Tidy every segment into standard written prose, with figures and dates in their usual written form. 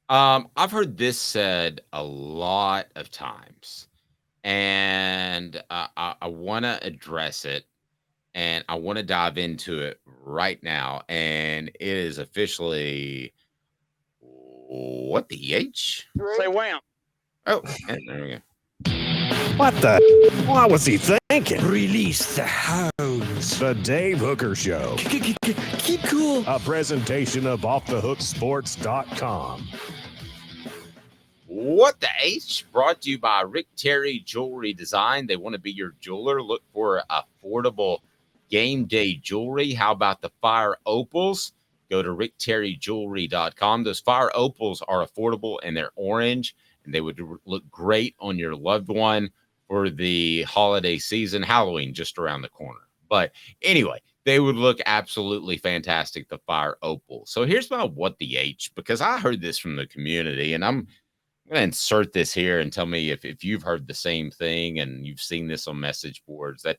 I've heard this said a lot of times, and I want to address it, and I want to dive into it right now. And it is officially what the H? Say wham. Oh, there we go. What the? What was he thinking? Release the hounds. The Dave Hooker Show. Keep cool. A presentation of OffTheHookSports.com. What the H? Brought to you by Rick Terry Jewelry Design. They want to be your jeweler. Look for affordable game day jewelry. How about the Fire Opals? Go to rickterryjewelry.com. Those Fire Opals are affordable and they're orange, and they would look great on your loved one for the holiday season. Halloween just around the corner. But anyway, they would look absolutely fantastic, the Fire Opal. So here's my what the H, because I heard this from the community, and I'm going to insert this here and tell me if you've heard the same thing and you've seen this on message boards, that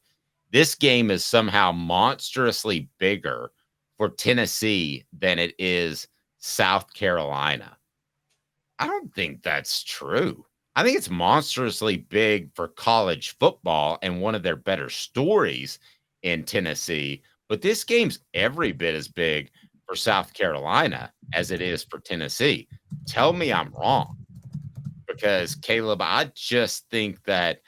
this game is somehow monstrously bigger for Tennessee than it is South Carolina. I don't think that's true. I think it's monstrously big for college football and one of their better stories in Tennessee. But this game's every bit as big for South Carolina as it is for Tennessee. Tell me I'm wrong, because Caleb, I just think that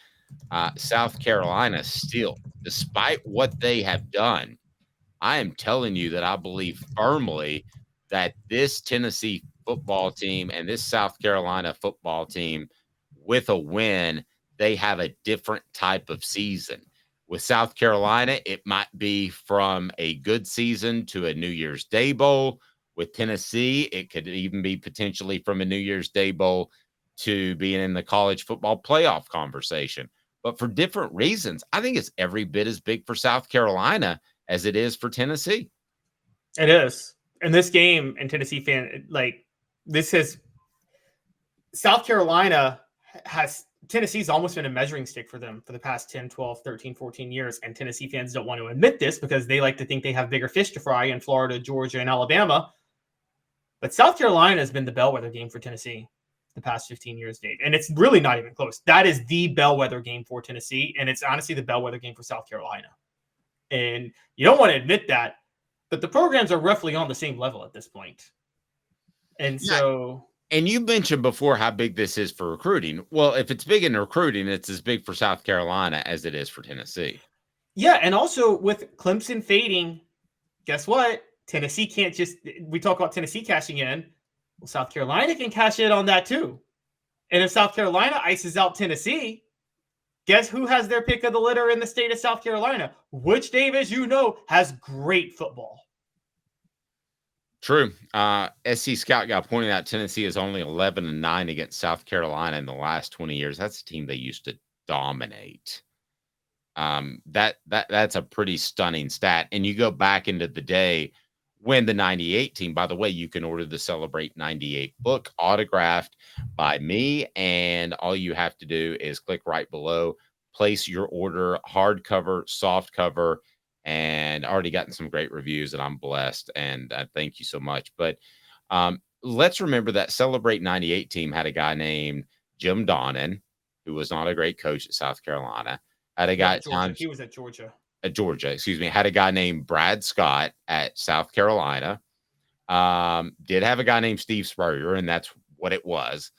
South Carolina still, despite what they have done, I am telling you that I believe firmly that this Tennessee football team and this South Carolina football team, with a win, they have a different type of season. With South Carolina, it might be from a good season to a New Year's Day Bowl. With Tennessee, it could even be potentially from a New Year's Day Bowl to being in the college football playoff conversation. But for different reasons, I think it's every bit as big for South Carolina as it is for Tennessee. It is. And this game, and Tennessee fan, like, this is South Carolina has Tennessee's almost been a measuring stick for them for the past 10, 12, 13, 14 years. And Tennessee fans don't want to admit this because they like to think they have bigger fish to fry in Florida, Georgia, and Alabama. But South Carolina has been the bellwether game for Tennessee the past 15 years, Dave. And it's really not even close. That is the bellwether game for Tennessee. And it's honestly the bellwether game for South Carolina. And you don't want to admit that, but the programs are roughly on the same level at this point. And so... And you mentioned before how big this is for recruiting. Well, if it's big in recruiting, it's as big for South Carolina as it is for Tennessee. Yeah, and also with Clemson fading, guess what? Tennessee can't just... We talk about Tennessee cashing in. Well, South Carolina can cash in on that too. And if South Carolina ices out Tennessee, guess who has their pick of the litter in the state of South Carolina? Which, Dave, as you know, has great football. True. SC Scout Guy pointed out Tennessee is only 11-9 against South Carolina in the last 20 years. That's a team they used to dominate. That's a pretty stunning stat. And you go back into the day when the 98 team, by the way, you can order the Celebrate 98 book autographed by me. And all you have to do is click right below, place your order, hardcover, soft cover, and already gotten some great reviews, and I'm blessed. And thank you so much. But let's remember that Celebrate 98 team had a guy named Jim Donnan, who was not a great coach at South Carolina. Had a guy at times, he was at Georgia. At Georgia, excuse me. Had a guy named Brad Scott at South Carolina. Did have a guy named Steve Spurrier, and that's what it was.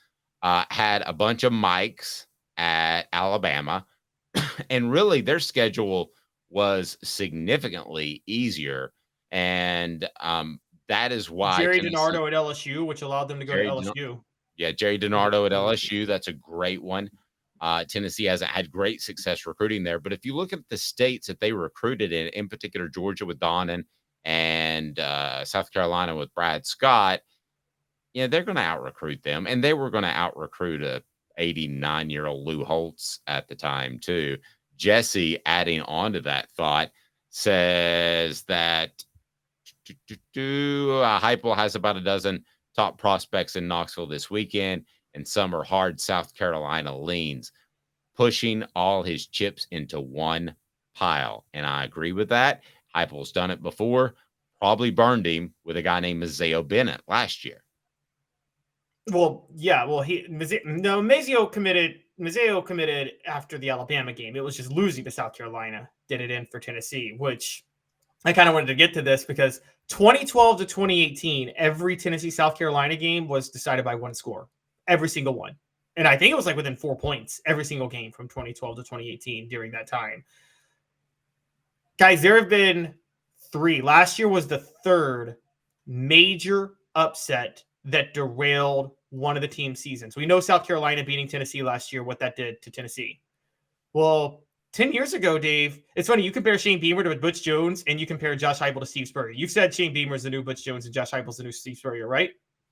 Had a bunch of Mikes at Alabama. And really, their schedule was significantly easier. And that is why Jerry DiNardo at LSU, which allowed them to go to LSU. Jerry DiNardo at LSU. That's a great one. Tennessee hasn't had great success recruiting there. But if you look at the states that they recruited in particular, Georgia with Donnan and South Carolina with Brad Scott, they're going to out-recruit them. And they were going to out-recruit a 89-year-old Lou Holtz at the time, too. Jesse, adding on to that thought, says that Heupel has about a dozen top prospects in Knoxville this weekend, and some are hard South Carolina leans, pushing all his chips into one pile. And I agree with that. Heupel's done it before, probably burned him with a guy named Mazeo Bennett last year. Well, yeah. Well, Mazzeo committed after the Alabama game. It was just losing to South Carolina did it in for Tennessee, which I kind of wanted to get to this because 2012 to 2018, every Tennessee South Carolina game was decided by one score, every single one. And I think it was like within 4 points every single game from 2012 to 2018 during that time. Guys, there have been 3. Last year was the 3rd major upset that derailed one of the team's seasons. We know South Carolina beating Tennessee last year, what that did to Tennessee. Well, 10 years ago, Dave, it's funny. You compare Shane Beamer to Butch Jones and you compare Josh Heupel to Steve Spurrier. You've said Shane Beamer is the new Butch Jones and Josh Heupel is the new Steve Spurrier, right?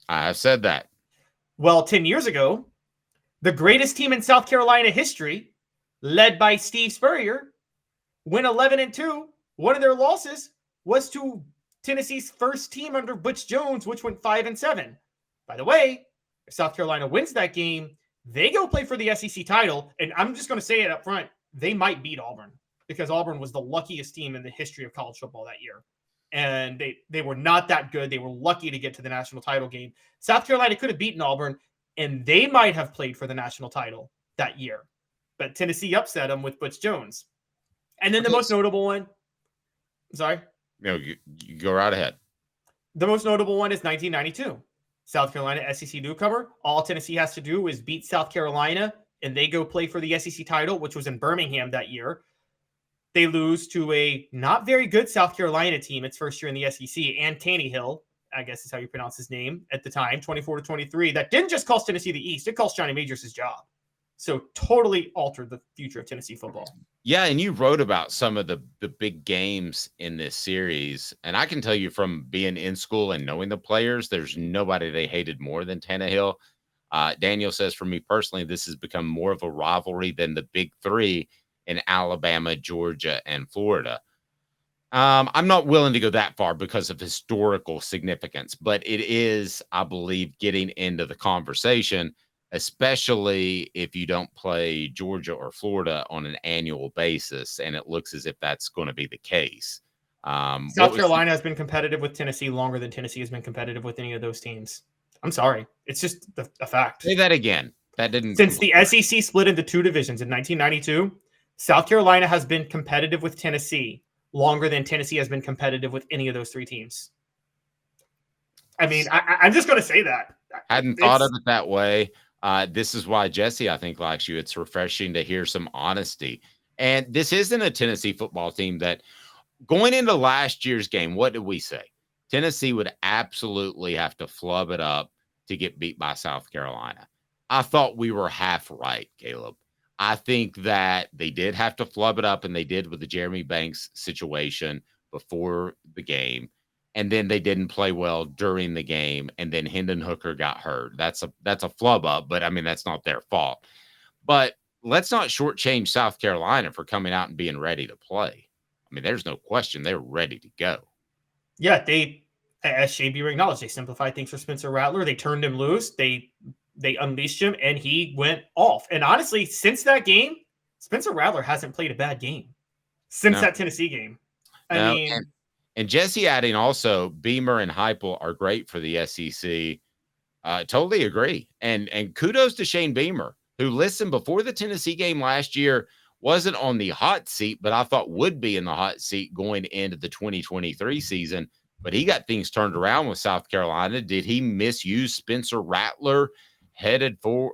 I've said that. Well, 10 years ago, the greatest team in South Carolina history, led by Steve Spurrier, went 11-2. One of their losses was to Tennessee's first team under Butch Jones, which went 5-7. By the way, if South Carolina wins that game, they go play for the SEC title. And I'm just going to say it up front. They might beat Auburn because Auburn was the luckiest team in the history of college football that year. And they were not that good. They were lucky to get to the national title game. South Carolina could have beaten Auburn, and they might have played for the national title that year. But Tennessee upset them with Butch Jones. And then the most notable one. Sorry? No, you go right ahead. The most notable one is 1992. South Carolina SEC newcomer. All Tennessee has to do is beat South Carolina, and they go play for the SEC title, which was in Birmingham that year. They lose to a not very good South Carolina team its first year in the SEC, and Tannehill, I guess is how you pronounce his name at the time, 24-23. That didn't just cost Tennessee the East. It cost Johnny Majors his job. So totally altered the future of Tennessee football. Yeah, and you wrote about some of the big games in this series. And I can tell you from being in school and knowing the players, there's nobody they hated more than Tannehill. Daniel says, for me personally, this has become more of a rivalry than the big 3 in Alabama, Georgia, and Florida. I'm not willing to go that far because of historical significance, but it is, I believe, getting into the conversation, especially if you don't play Georgia or Florida on an annual basis. And it looks as if that's going to be the case. South Carolina has been competitive with Tennessee longer than Tennessee has been competitive with any of those teams. I'm sorry. It's just a fact. Say that again. That didn't. Since the SEC split into 2 divisions in 1992, South Carolina has been competitive with Tennessee longer than Tennessee has been competitive with any of those 3 teams. I mean, I'm just going to say that. Hadn't thought of it that way. This is why Jesse, I think, likes you. It's refreshing to hear some honesty. And this isn't a Tennessee football team that going into last year's game, what did we say? Tennessee would absolutely have to flub it up to get beat by South Carolina. I thought we were half right, Caleb. I think that they did have to flub it up, and they did with the Jeremy Banks situation before the game. And then they didn't play well during the game, and then Hendon Hooker got hurt. That's a flub up, but I mean, that's not their fault. But let's not shortchange South Carolina for coming out and being ready to play. I mean, there's no question they're ready to go. Yeah, they, as Shea Beaver acknowledged, they simplified things for Spencer Rattler. They turned him loose. They unleashed him, and he went off. And honestly, since that game, Spencer Rattler hasn't played a bad game since that Tennessee game. I mean, and Jesse adding also, Beamer and Heupel are great for the SEC. Totally agree. And kudos to Shane Beamer, who, listen, before the Tennessee game last year, wasn't on the hot seat, but I thought would be in the hot seat going into the 2023 season. But he got things turned around with South Carolina. Did he misuse Spencer Rattler headed for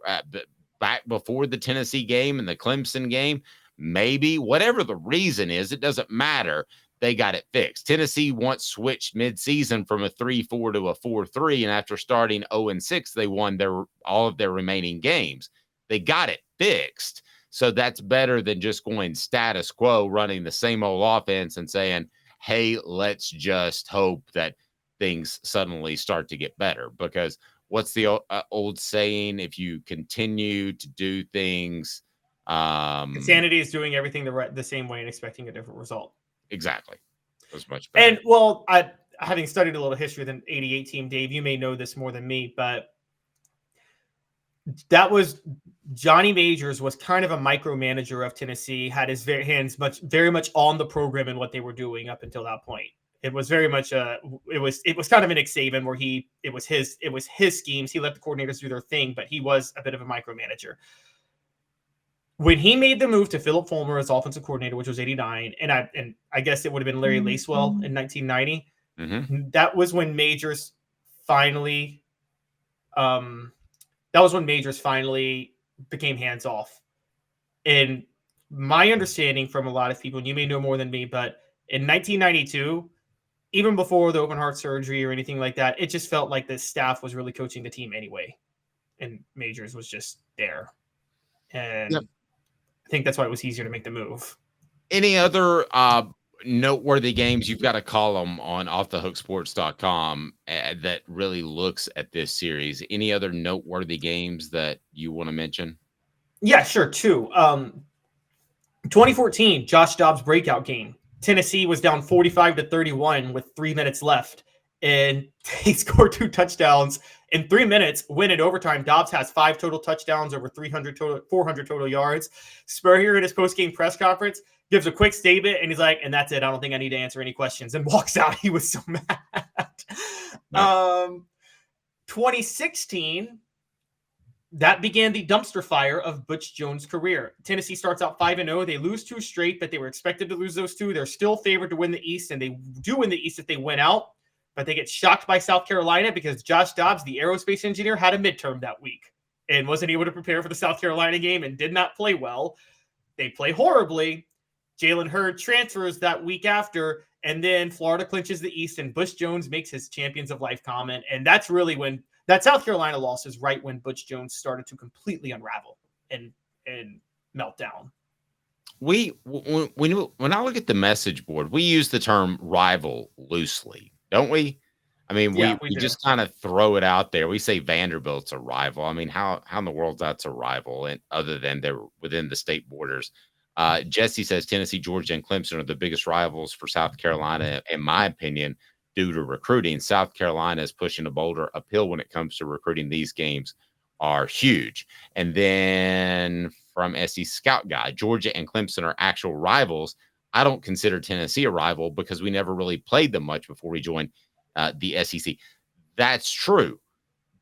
back before the Tennessee game and the Clemson game? Maybe. Whatever the reason is, it doesn't matter. They got it fixed. Tennessee once switched midseason from a 3-4 to a 4-3, and after starting 0-6, they won all of their remaining games. They got it fixed. So that's better than just going status quo, running the same old offense and saying, hey, let's just hope that things suddenly start to get better. Because what's the old saying? If you continue to do things, insanity is doing everything the same way and expecting a different result. Exactly. It was much better. And well, having studied a little history of the 88 team, Dave, you may know this more than me, but that was Johnny Majors was kind of a micromanager of Tennessee, had his hands very much on the program and what they were doing up until that point. It was very much it was kind of an Nick Saban where it was his schemes. He let the coordinators do their thing, but he was a bit of a micromanager. When he made the move to Philip Fulmer as offensive coordinator, which was 89, and I guess it would have been Larry Lacewell in 1990. Mm-hmm. That was when Majors finally became hands off. And my understanding from a lot of people, and you may know more than me, but in 1992, even before the open heart surgery or anything like that, it just felt like the staff was really coaching the team anyway. And Majors was just there. And Yep. I think that's why it was easier to make the move. Any other noteworthy games? You've got a column on offthehooksports.com that really looks at this series. Any other noteworthy games that you want to mention? Yeah, sure. Two. 2014, Josh Dobbs breakout game. Tennessee was down 45-31 with 3 minutes left, and they scored 2 touchdowns in 3 minutes. Win in overtime. Dobbs has 5 total touchdowns, over 400 total yards. Spurrier in his post-game press conference gives a quick statement, and he's like, "And that's it. I don't think I need to answer any questions," and walks out. He was so mad. No. 2016. That began the dumpster fire of Butch Jones' career. Tennessee starts out 5-0. They lose 2 straight, but they were expected to lose those 2. They're still favored to win the East, and they do win the East if they win out. But they get shocked by South Carolina because Josh Dobbs, the aerospace engineer, had a midterm that week and wasn't able to prepare for the South Carolina game and did not play well. They play horribly. Jalen Hurd transfers that week after, and then Florida clinches the East, and Butch Jones makes his Champions of Life comment. And that's really when that South Carolina loss is right when Butch Jones started to completely unravel and melt down. When I look at the message board, we use the term rival loosely, don't we? I mean, we just kind of throw it out there. We say Vanderbilt's a rival. I mean, how in the world that's a rival, and other than they're within the state borders? Jesse says Tennessee, Georgia, and Clemson are the biggest rivals for South Carolina, in my opinion, due to recruiting. South Carolina is pushing a boulder uphill when it comes to recruiting. These games are huge. And then from SC Scout Guy, Georgia and Clemson are actual rivals. I don't consider Tennessee a rival because we never really played them much before we joined the SEC. That's true.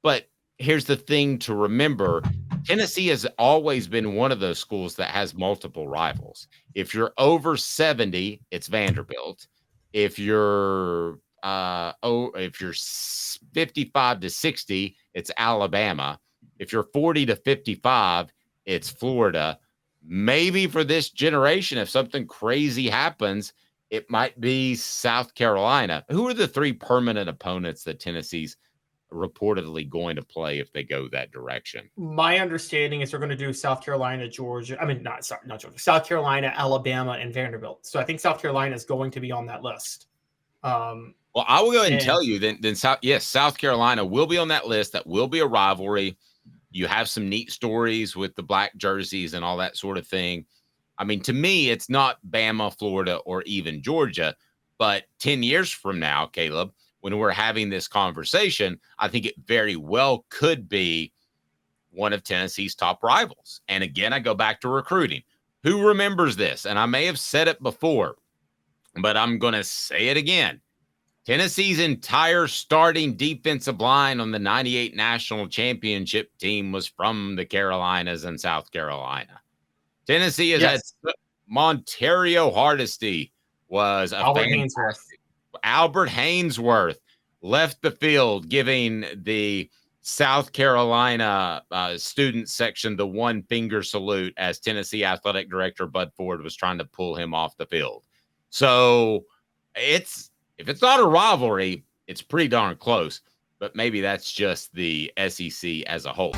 But here's the thing to remember. Tennessee has always been one of those schools that has multiple rivals. If you're over 70, it's Vanderbilt. If you're 55 to 60, it's Alabama. If you're 40 to 55, it's Florida. Maybe for this generation, if something crazy happens, it might be South Carolina. Who are the 3 permanent opponents that Tennessee's reportedly going to play if they go that direction? My understanding is they're going to do South Carolina, Georgia. I mean, not Georgia. South Carolina, Alabama, and Vanderbilt. So I think South Carolina is going to be on that list. Well, I will go ahead and tell you then South Carolina will be on that list. That will be a rivalry. You have some neat stories with the black jerseys and all that sort of thing. I mean, to me, it's not Bama, Florida, or even Georgia. But 10 years from now, Caleb, when we're having this conversation, I think it very well could be one of Tennessee's top rivals. And again, I go back to recruiting. Who remembers this? And I may have said it before, but I'm going to say it again. Tennessee's entire starting defensive line on the 98 national championship team was from the Carolinas and South Carolina. Tennessee has had Montario Hardesty was Albert Hainsworth left the field, giving the South Carolina student section the 1 finger salute as Tennessee athletic director Bud Ford was trying to pull him off the field. So if it's not a rivalry, it's pretty darn close, but maybe that's just the SEC as a whole.